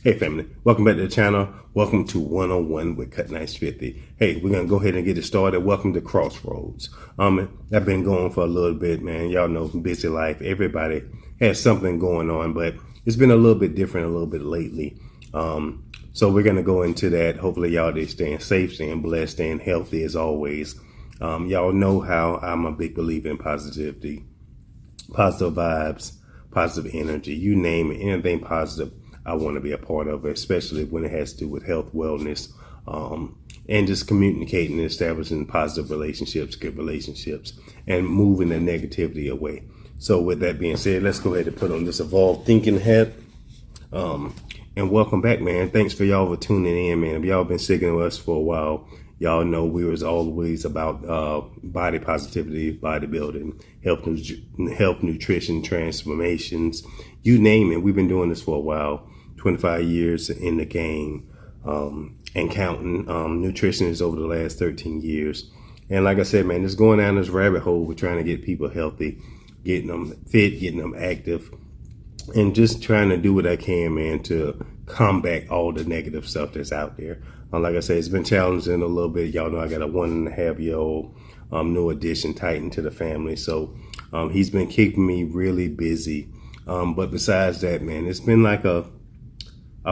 Hey family, welcome back to the channel. Welcome to 101 with Cutnice50. Hey, we're gonna go ahead and get it started. Welcome to Crossroads. I've been going for a little bit, man. Y'all know, busy life. Everybody has something going on, but it's been a little bit different a little bit lately. So we're gonna go into that. Hopefully y'all are staying safe, staying blessed, staying healthy as always. Y'all know how I'm a big believer in positivity, positive vibes, positive energy, you name it, anything positive. I want to be a part of it, especially when it has to do with health, wellness, and just communicating and establishing positive relationships, good relationships, and moving the negativity away. So with that being said, let's go ahead and put on this evolved thinking hat. And welcome back, man. Thanks for y'all for tuning in, man. If y'all been sticking with us for a while, y'all know we was always about body positivity, bodybuilding, health, nutrition, transformations, you name it. We've been doing this for a while, 25 years in the game and counting. Nutrition is over the last 13 years. And like I said, man, just going down this rabbit hole, we're trying to get people healthy, getting them fit, getting them active, and just trying to do what I can, man, to combat all the negative stuff that's out there. Like I said, it's been challenging a little bit. Y'all know I got a 1.5-year-old new addition, Titan, to the family. So he's been keeping me really busy. But besides that, man, it's been like a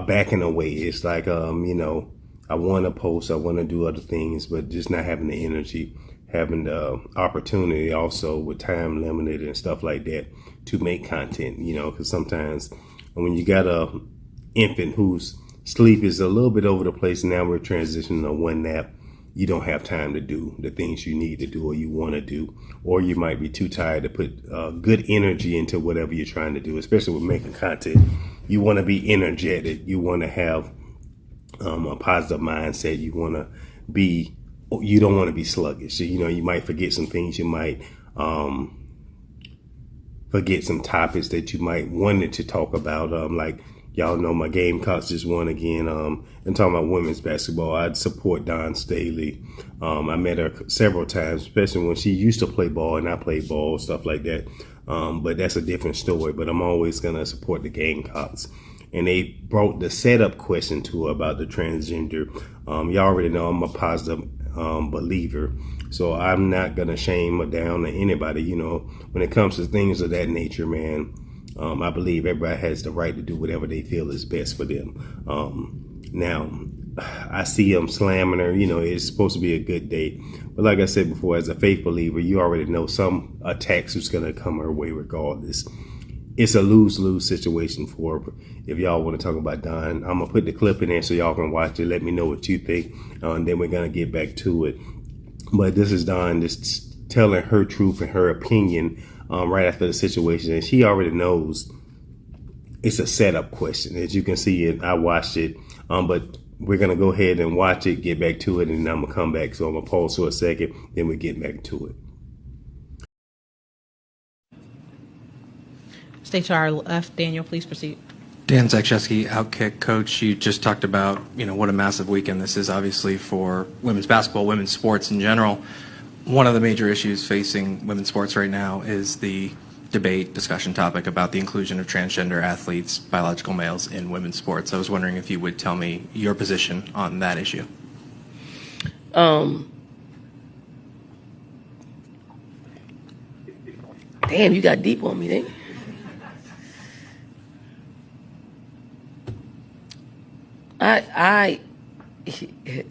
backing away. It's like, you know, I want to post, I want to do other things, but just not having the energy, having the opportunity also with time limited and stuff like that to make content, you know, because sometimes when you got a infant whose sleep is a little bit over the place, now we're transitioning to one nap, you don't have time to do the things you need to do or you want to do, or you might be too tired to put good energy into whatever you're trying to do, especially with making content. You want to be energetic. You want to have a positive mindset. You want to be, you don't want to be sluggish. You know, you might forget some things. You might forget some topics that you might wanted to talk about. Like y'all know, my Gamecocks just won again. And talking about women's basketball, I'd support Dawn Staley. I met her several times, especially when she used to play ball and I played ball, stuff like that. But that's a different story. But I'm always gonna support the Gamecocks. And they brought the setup question to her about the transgender. Y'all already know I'm a positive believer, so I'm not gonna shame or down to anybody. You know, when it comes to things of that nature, man, I believe everybody has the right to do whatever they feel is best for them. Now, I see them slamming her. You know, it's supposed to be a good day, but like I said before, as a faith believer, you already know some attacks is gonna come her way regardless. It's a lose-lose situation for her. If y'all want to talk about Dawn, I'm gonna put the clip in there so y'all can watch it. Let me know what you think, and then we're gonna get back to it. But this is Dawn just telling her truth and her opinion right after the situation, and she already knows it's a setup question. As you can see, it, I watched it, but we're gonna go ahead and watch it, get back to it, and I'm gonna come back. So I'm gonna pause for a second, then we get back to it. Stay to our left. Daniel, please proceed. Dan Zakrzewski, Outkick coach. You just talked about, you know, what a massive weekend this is, obviously, for women's basketball, women's sports in general. One of the major issues facing women's sports right now is the debate, discussion topic about the inclusion of transgender athletes, biological males, in women's sports. I was wondering if you would tell me your position on that issue. Damn, you got deep on me, didn't you?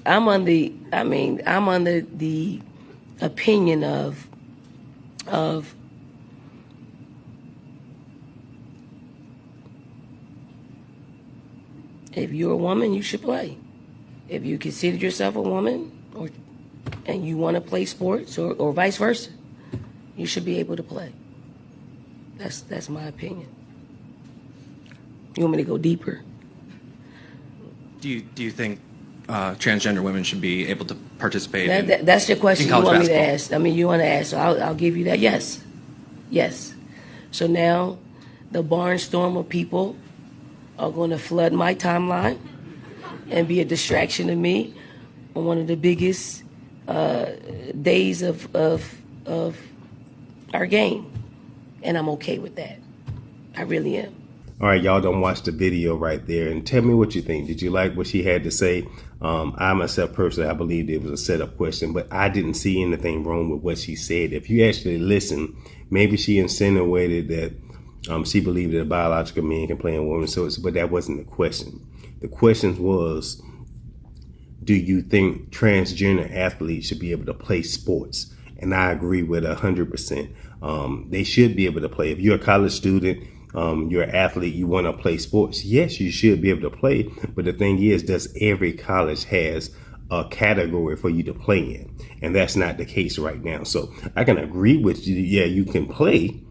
I'm under the opinion of if you're a woman, you should play. If you consider yourself a woman and you want to play sports or vice versa, you should be able to play. That's my opinion. You want me to go deeper? Do you think transgender women should be able to participate that's your question in you college want basketball? me to ask. I mean, you want to ask, so I'll give you that. Yes. So now the barnstorm of people are going to flood my timeline and be a distraction to me on one of the biggest days of our game. And I'm okay with that. I really am. All right, y'all don't watch the video right there and tell me what you think. Did you like what she had to say? I myself personally, I believe it was a setup question, but I didn't see anything wrong with what she said. If you actually listen, maybe she insinuated that she believed that biological men can play in women's sports, but that wasn't the question. The question was, do you think transgender athletes should be able to play sports? And I agree with 100%. They should be able to play. If you're a college student, you're an athlete, you want to play sports, yes, you should be able to play. But the thing is, does every college has a category for you to play in? And that's not the case right now. So I can agree with you. Yeah, you can play,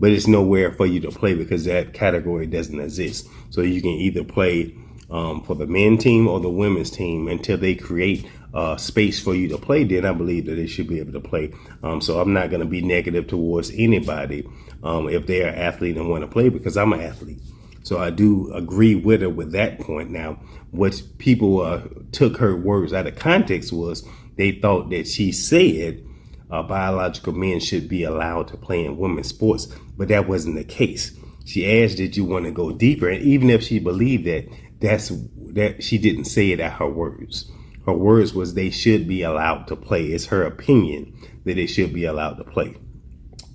but it's nowhere for you to play because that category doesn't exist. So you can either play for the men team or the women's team until they create space for you to play. Then I believe that they should be able to play. So I'm not going to be negative towards anybody if they're an athlete and want to play, because I'm an athlete. So I do agree with her with that point. Now, what people took her words out of context was they thought that she said biological men should be allowed to play in women's sports, but that wasn't the case. She asked, did you want to go deeper? And even if she believed that she didn't say it at her words. Her words was they should be allowed to play. It's her opinion that they should be allowed to play.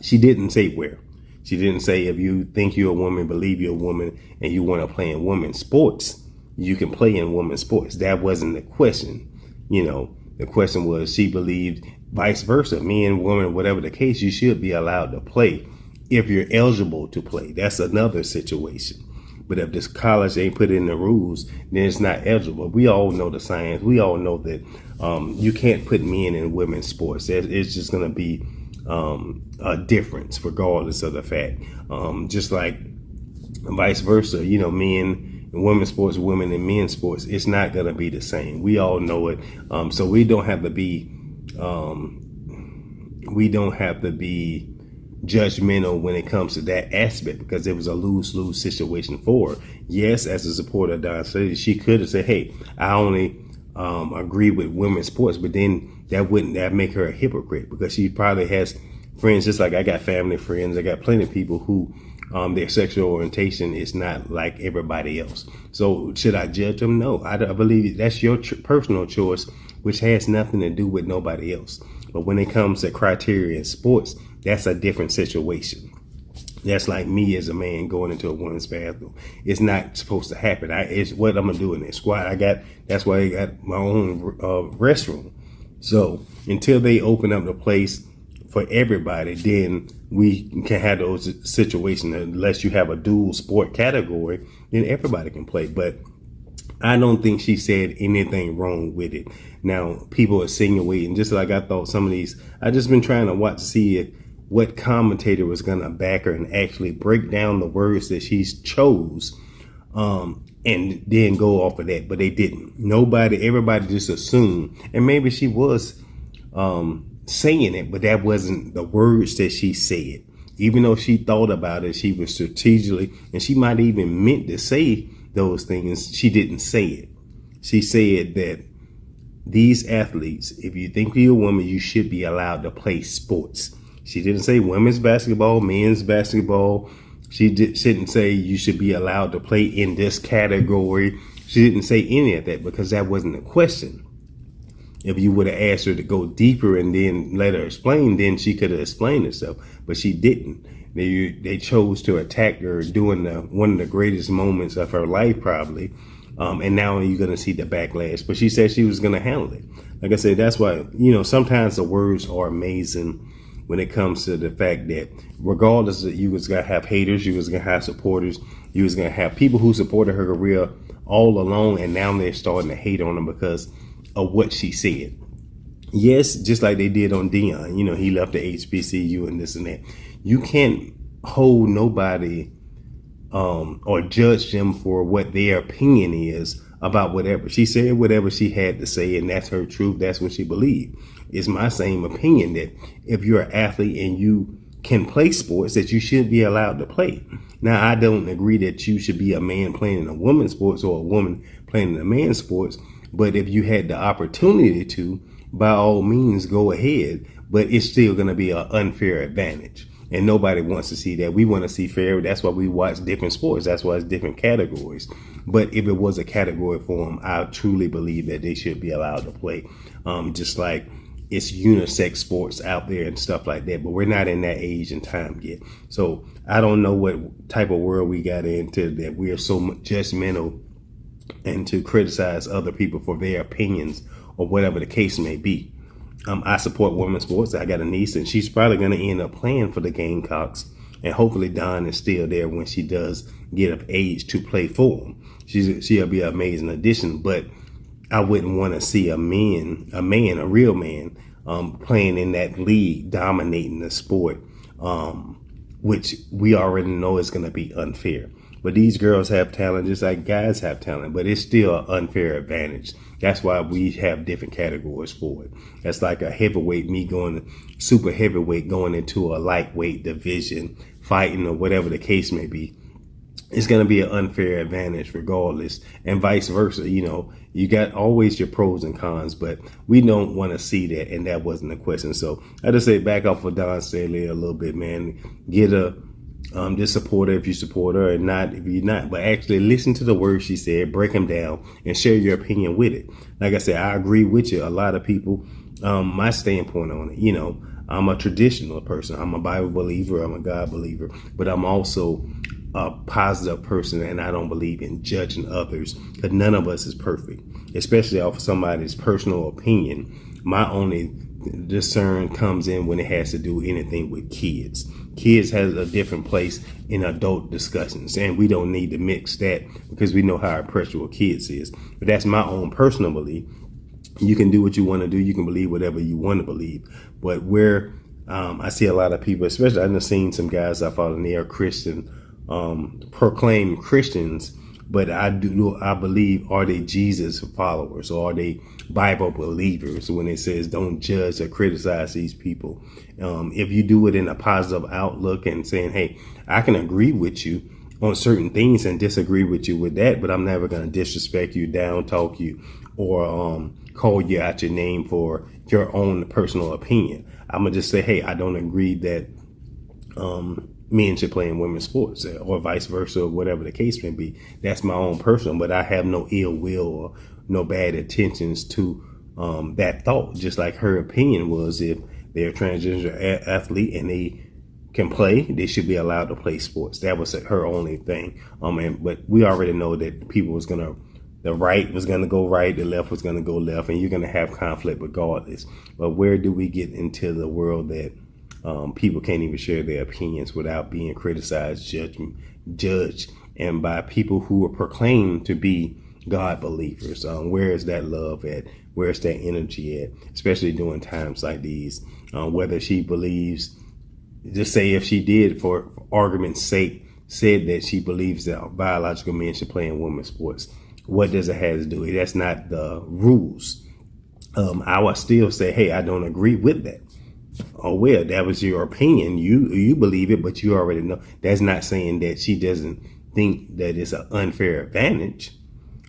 She didn't say where. She didn't say if you think you're a woman, believe you're a woman, and you want to play in women's sports, you can play in women's sports. That wasn't the question. The question was she believed vice versa. Men, women, whatever the case, you should be allowed to play if you're eligible to play. That's another situation. But if this college ain't put in the rules, then it's not eligible. We all know the science. We all know that you can't put men in women's sports. It's just going to be a difference regardless of the fact. Just like vice versa, men in women's sports, women in men's sports, it's not going to be the same. We all know it. So we don't have to be judgmental when it comes to that aspect, because it was a lose-lose situation for her. Yes, as a supporter of dawnstaley, she could have said, hey, I only agree with women's sports, but then that make her a hypocrite, because she probably has friends, just like I got family friends. I got plenty of people who their sexual orientation is not like everybody else. So should I judge them? No, I believe that's your personal choice, which has nothing to do with nobody else. But when it comes to criteria in sports, that's a different situation. That's like me as a man going into a women's bathroom. It's not supposed to happen. It's what I'm gonna do in that squad. That's why I got my own restroom. So until they open up the place for everybody, then we can have those situations. Unless you have a dual sport category, then everybody can play. But I don't think she said anything wrong with it. Now, people are insinuating, just like I thought some of these, I just been trying to watch to see what commentator was going to back her and actually break down the words that she chose, and then go off of that. But they didn't. Everybody just assumed, and maybe she was saying it, but that wasn't the words that she said. Even though she thought about it, she was strategically, and she might even meant to say those things, she didn't say it. She said that these athletes, if you think you're a woman, you should be allowed to play sports. She didn't say women's basketball, men's basketball. She didn't say you should be allowed to play in this category. She didn't say any of that, because that wasn't the question. If you would have asked her to go deeper and then let her explain, then she could have explained herself. But she didn't. They chose to attack her during one of the greatest moments of her life, probably. And now you're going to see the backlash. But she said she was going to handle it. Like I said, that's why, sometimes the words are amazing when it comes to the fact that regardless that you was going to have haters, you was going to have supporters, you was going to have people who supported her career all along, and now they're starting to hate on her because of what she said. Yes, just like they did on Dion. He left the HBCU and this and that. You can't hold nobody or judge them for what their opinion is about whatever. She said whatever she had to say, and that's her truth. That's what she believed. It's my same opinion that if you're an athlete and you can play sports, that you should be allowed to play. Now, I don't agree that you should be a man playing in a woman's sports or a woman playing in a man's sports. But if you had the opportunity to, by all means, go ahead. But it's still going to be an unfair advantage. And nobody wants to see that. We want to see fair. That's why we watch different sports. That's why it's different categories. But if it was a category for them, I truly believe that they should be allowed to play. Just like it's unisex sports out there and stuff like that. But we're not in that age and time yet. So I don't know what type of world we got into that we are so judgmental and to criticize other people for their opinions or whatever the case may be. I support women's sports. I got a niece, and she's probably going to end up playing for the Gamecocks. And hopefully Dawn is still there when she does get of age to play for them. She'll be an amazing addition. But I wouldn't want to see a real man, playing in that league, dominating the sport, which we already know is going to be unfair. But these girls have talent just like guys have talent, but it's still an unfair advantage. That's why we have different categories for it. That's like a heavyweight, me going super heavyweight, going into a lightweight division, fighting or whatever the case may be. It's going to be an unfair advantage regardless, and vice versa. You know, you got always your pros and cons, but we don't want to see that, and that wasn't the question. So I just say back off of Dawn Staley a little bit, man. Get a just support her if you support her, and not if you're not. But actually listen to the words she said, break them down, and share your opinion with it. Like I said, I agree with you. A lot of people, my standpoint on it, you know, I'm a traditional person. I'm a Bible believer. I'm a God believer. But I'm also a positive person, and I don't believe in judging others, because none of us is perfect, especially off of somebody's personal opinion. My only discern comes in when it has to do anything with kids. Kids has a different place in adult discussions, and we don't need to mix that because we know how impressionable kids is. But that's my own personal belief. You can do what you want to do. You can believe whatever you want to believe. But where I see a lot of people, especially I've seen some guys I follow, and they are Christian, proclaimed Christians, but I believe, are they Jesus followers, or are they Bible believers when it says don't judge or criticize these people? If you do it in a positive outlook and saying, hey, I can agree with you on certain things and disagree with you with that, but I'm never going to disrespect you, down talk you, or call you out your name for your own personal opinion. I'm going to just say, hey, I don't agree that men should play in women's sports, or vice versa, or whatever the case may be. That's my own personal, but I have no ill will or no bad intentions to that thought. Just like her opinion was, if they're a transgender athlete and they can play, they should be allowed to play sports. That was her only thing. But we already know that the right was going to go right, the left was going to go left, and you're going to have conflict regardless. But where do we get into the world that people can't even share their opinions without being criticized, judged, and by people who are proclaimed to be God believers? Where is that love at? Where's that energy at? Especially during times like these. Whether she believes, just say if she did, for argument's sake, said that she believes that biological men should play in women's sports. What does it have to do? That's not the rules. I would still say, hey, I don't agree with that. Oh, well, that was your opinion. You believe it, but you already know. That's not saying that she doesn't think that it's an unfair advantage.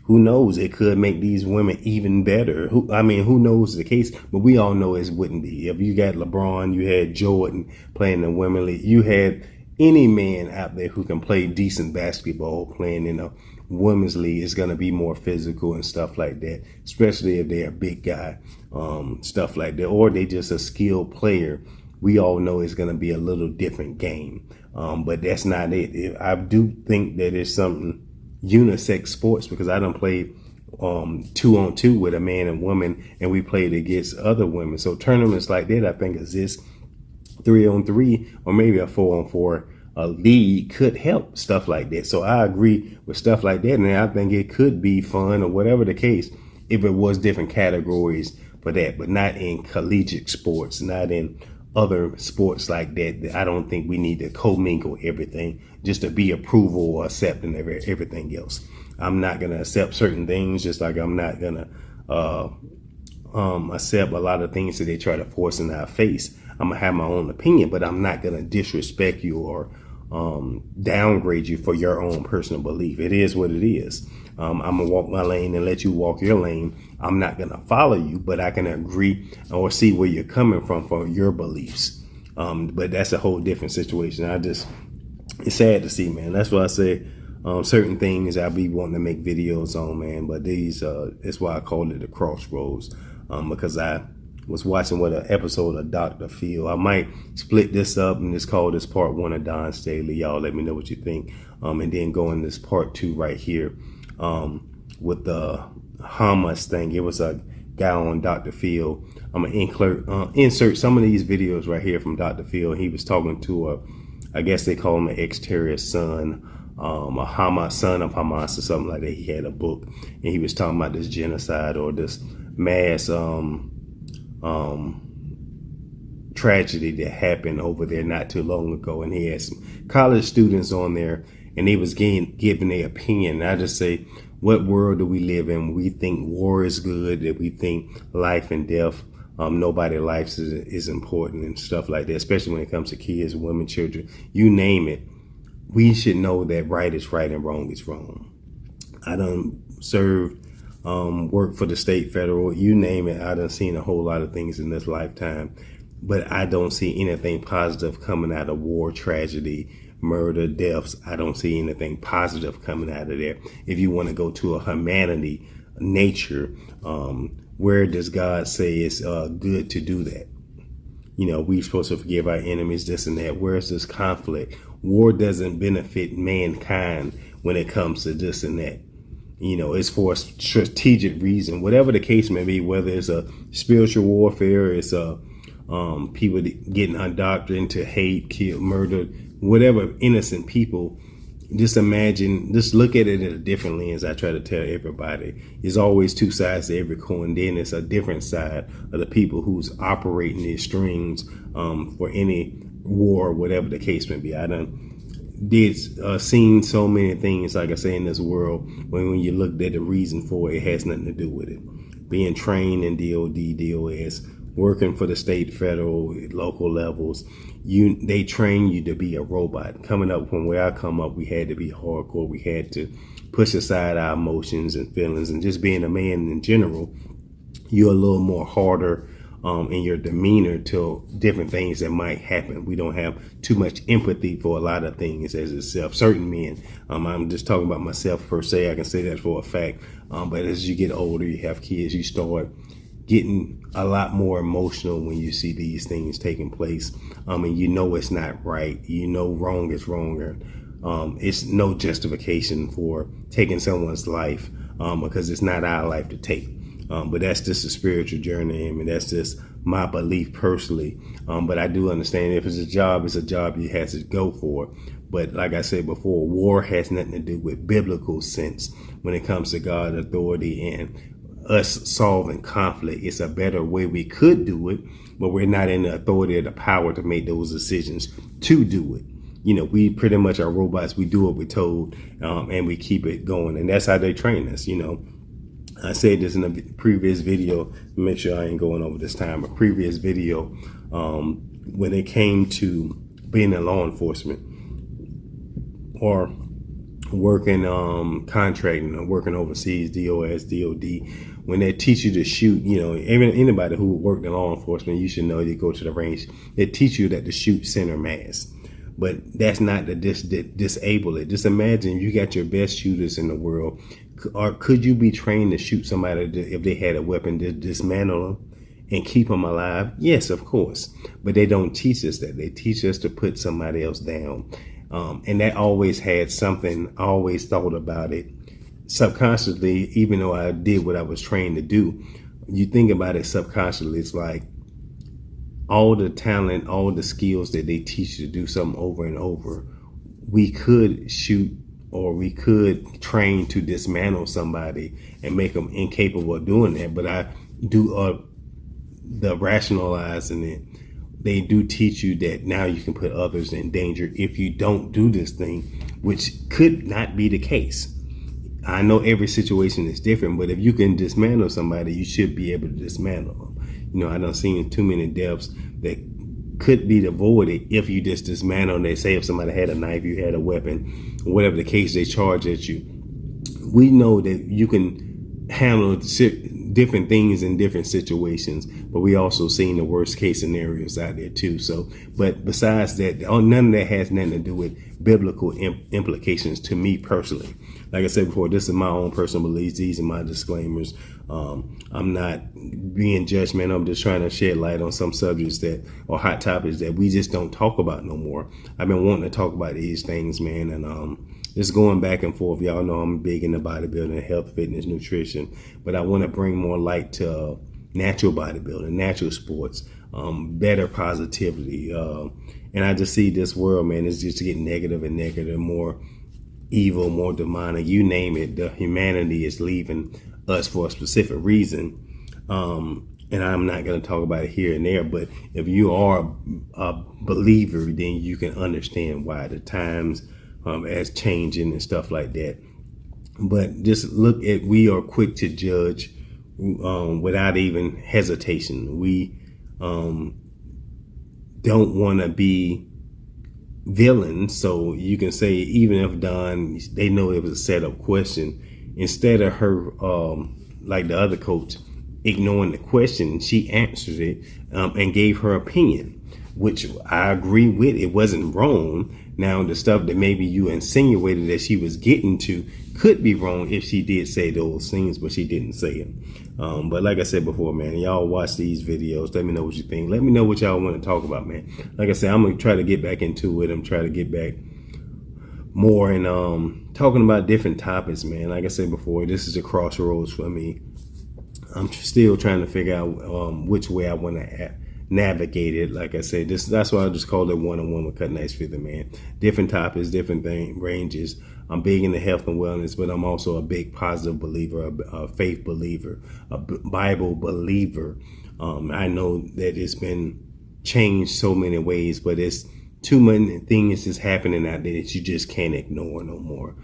Who knows? It could make these women even better. Who knows the case? But we all know it wouldn't be. If you got LeBron, you had Jordan playing the women's league, you had any man out there who can play decent basketball playing in a women's league, is going to be more physical and stuff like that, especially if they're a big guy, stuff like that, or they just a skilled player. We all know it's going to be a little different game, but that's not it. I do think that it's something unisex sports, because I done played 2-on-2 with a man and woman, and we played against other women. So tournaments like that, I think, exist. 3-on-3 or maybe a 4-on-4 league could help stuff like that. So I agree with stuff like that, and I think it could be fun or whatever the case if it was different categories for that, but not in collegiate sports, not in other sports like that. I don't think we need to commingle everything just to be approval or accepting everything else. I'm not going to accept certain things, just like I'm not going to accept a lot of things that they try to force in our face. I'm going to have my own opinion, but I'm not going to disrespect you or downgrade you for your own personal belief. It is what it is. I'm going to walk my lane and let you walk your lane. I'm not going to follow you, but I can agree or see where you're coming from for your beliefs. But that's a whole different situation. It's sad to see, man. That's why I say certain things I be wanting to make videos on, man. But that's why I call it the Crossroads, because I was watching an episode of Dr. Phil. I might split this up and just call this part 1 of Don Staley. Y'all let me know what you think. And then go in this part 2 right here with the Hamas thing. It was a guy on Dr. Phil. I'm gonna insert some of these videos right here from Dr. Phil. He was talking to I guess they call him an ex-terrorist son, a Hamas son of Hamas or something like that. He had a book and he was talking about this genocide or this mass tragedy that happened over there not too long ago. And he had some college students on there and they was giving their opinion. And I just say, what world do we live in? We think war is good, that we think life and death, nobody's life is important and stuff like that, especially when it comes to kids, women, children, you name it. We should know that right is right and wrong is wrong. I done served, work for the state, federal, you name it. I done seen a whole lot of things in this lifetime, but I don't see anything positive coming out of war, tragedy, murder, deaths. I don't see anything positive coming out of there. If you want to go to a humanity, nature, where does God say it's good to do that? You know, we're supposed to forgive our enemies, this and that. Where's this conflict? War doesn't benefit mankind when it comes to this and that. You know, it's for a strategic reason, whatever the case may be, whether it's a spiritual warfare, it's people getting indoctrinated into hate, kill, murder, whatever, innocent people. Just imagine, just look at it in a different lens. I try to tell everybody, there's always two sides to every coin. Then it's a different side of the people who's operating these strings for any war, whatever the case may be. I seen so many things, like I say, in this world, when you looked at the reason for it, it has nothing to do with it. Being trained in DOD, DOS, working for the state, federal, local levels, they train you to be a robot. Coming up from where I come up, we had to be hardcore. We had to push aside our emotions and feelings, and just being a man in general, you're a little more harder in your demeanor to different things that might happen. We don't have too much empathy for a lot of things as itself. Certain men, I'm just talking about myself per se. I can say that for a fact. But as you get older, you have kids, you start getting a lot more emotional when you see these things taking place. And you know it's not right. You know wrong is wrong. It's no justification for taking someone's life because it's not our life to take. But that's just a spiritual journey. I mean, that's just my belief personally. But I do understand if it's a job you have to go for. But like I said before, war has nothing to do with biblical sense when it comes to God, authority, and us solving conflict. It's a better way we could do it, but we're not in the authority or the power to make those decisions to do it. You know, we pretty much are robots. We do what we're told, and we keep it going. And that's how they train us, you know. I said this in a previous video, make sure I ain't going over this time, a previous video, when it came to being in law enforcement or working, contracting or working overseas, DOS, DOD, when they teach you to shoot, you know, anybody who worked in law enforcement, you should know, you go to the range, they teach you that to shoot center mass. But that's not to disable it. Just imagine you got your best shooters in the world. Or could you be trained to shoot somebody if they had a weapon to dismantle them and keep them alive? Yes, of course. But they don't teach us that. They teach us to put somebody else down. And that always had something, I always thought about it subconsciously, even though I did what I was trained to do. You think about it subconsciously, it's like all the talent, all the skills that they teach you to do something over and over, we could shoot or we could train to dismantle somebody and make them incapable of doing that. But I do the rationalizing it. They do teach you that now you can put others in danger if you don't do this thing, which could not be the case. I know every situation is different, but if you can dismantle somebody, you should be able to dismantle them. You know, I done seen too many deaths that could be avoided if you just dismantle them. They say if somebody had a knife, you had a weapon, whatever the case, they charge at you. We know that you can handle different things in different situations, but we also seen the worst case scenarios out there too. So, but besides that, none of that has nothing to do with biblical implications to me personally. Like I said before, this is my own personal beliefs. These are my disclaimers. I'm not being judgmental. I'm just trying to shed light on some subjects that or hot topics that we just don't talk about no more. I've been wanting to talk about these things, man, and just going back and forth. Y'all know I'm big into bodybuilding, health, fitness, nutrition, but I want to bring more light to natural bodybuilding, natural sports, better positivity. And I just see this world, man, is just getting negative and negative, more evil, more demonic, you name it. The humanity is leaving us for a specific reason. And I'm not going to talk about it here and there, but if you are a believer, then you can understand why the times as changing and stuff like that. But just look at, we are quick to judge without even hesitation. We don't want to be villains, so you can say, even if Don, they know it was a setup question, instead of her like the other coach ignoring the question, she answered it and gave her opinion, which I agree with. It wasn't wrong. Now, the stuff that maybe you insinuated that she was getting to could be wrong if she did say those things, but she didn't say it. But like I said before, man, y'all watch these videos. Let me know what you think. Let me know what y'all want to talk about, man. Like I said, I'm going to try to get back into it. I'm trying to get back more and talking about different topics, man. Like I said before, this is a crossroads for me. I'm still trying to figure out which way I want to navigate it. Like I said, that's why I just called it one-on-one with Cutnice50, man. Different topics, different ranges. I'm big into health and wellness, but I'm also a big positive believer, a faith believer, a Bible believer. I know that it's been changed so many ways, but it's too many things is happening out there that you just can't ignore no more.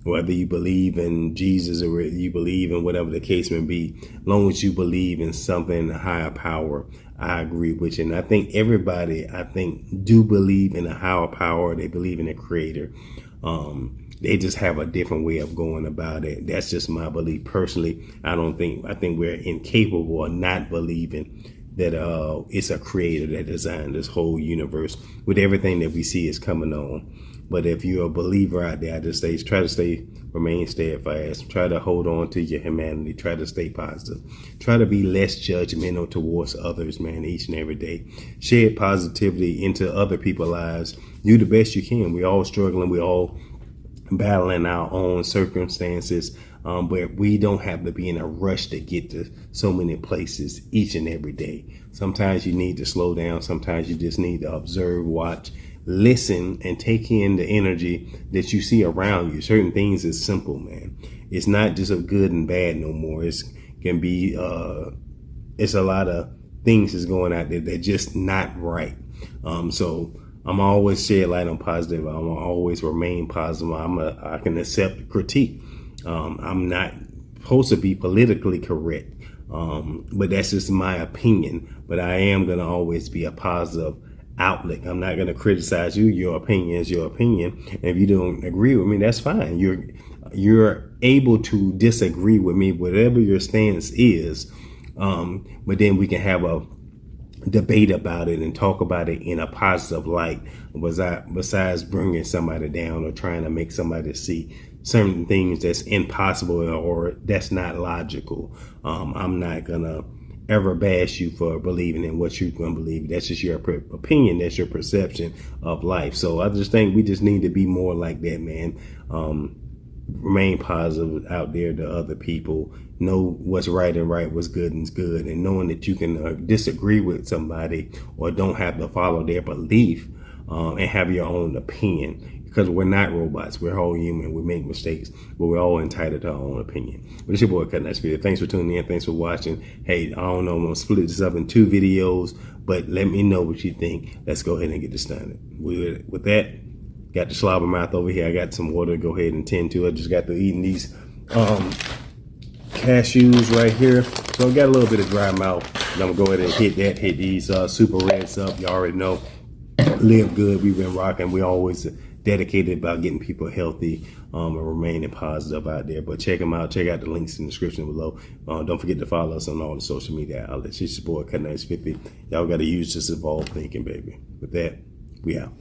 Whether you believe in Jesus or you believe in whatever the case may be, as long as you believe in something, a higher power, I agree with you. And I think everybody, do believe in a higher power. They believe in a creator. They just have a different way of going about it. That's just my belief personally. I think we're incapable of not believing that it's a creator that designed this whole universe with everything that we see is coming on. But if you're a believer out there, I just say, remain steadfast. Try to hold on to your humanity. Try to stay positive. Try to be less judgmental towards others, man, each and every day. Shed positivity into other people's lives. Do the best you can. We're all struggling. We're all battling our own circumstances. But we don't have to be in a rush to get to so many places each and every day. Sometimes you need to slow down. Sometimes you just need to observe, watch, listen, and take in the energy that you see around you. Certain things is simple, man. It's not just a good and bad no more. It's can be it's a lot of things that's going out there that just not right. So I'm always shed light on positive. I'm always remain positive. I can accept critique. I'm not supposed to be politically correct, but that's just my opinion. But I am going to always be a positive outlet. I'm not going to criticize you. Your opinion is your opinion. And if you don't agree with me, that's fine. You're able to disagree with me, whatever your stance is. But then we can have a debate about it and talk about it in a positive light, besides bringing somebody down or trying to make somebody see certain things that's impossible or that's not logical. I'm not gonna ever bash you for believing in what you're gonna believe. That's just your opinion. That's your perception of life. So I just think we just need to be more like that, man. Remain positive out there to other people. Know what's right and right, what's good and good, and knowing that you can disagree with somebody or don't have to follow their belief and have your own opinion. Because we're not robots. We're all human. We make mistakes, but we're all entitled to our own opinion. But it's your boy Cutnice50. Thanks for tuning in. Thanks for watching. Hey, I don't know. I'm going to split this up in 2 videos, but let me know what you think. Let's go ahead and get this started. With that, got the slobber mouth over here. I got some water to go ahead and tend to. I just got to eating these cashews right here. So I got a little bit of dry mouth. And I'm going to go ahead and hit these super reds up. You already know. Live good. We've been rocking. We always dedicated about getting people healthy and remaining positive out there. But check them out. Check out the links in the description below. Don't forget to follow us on all the social media outlets. It's your boy Cutnice50. Y'all got to use this evolved thinking, baby. With that, we out.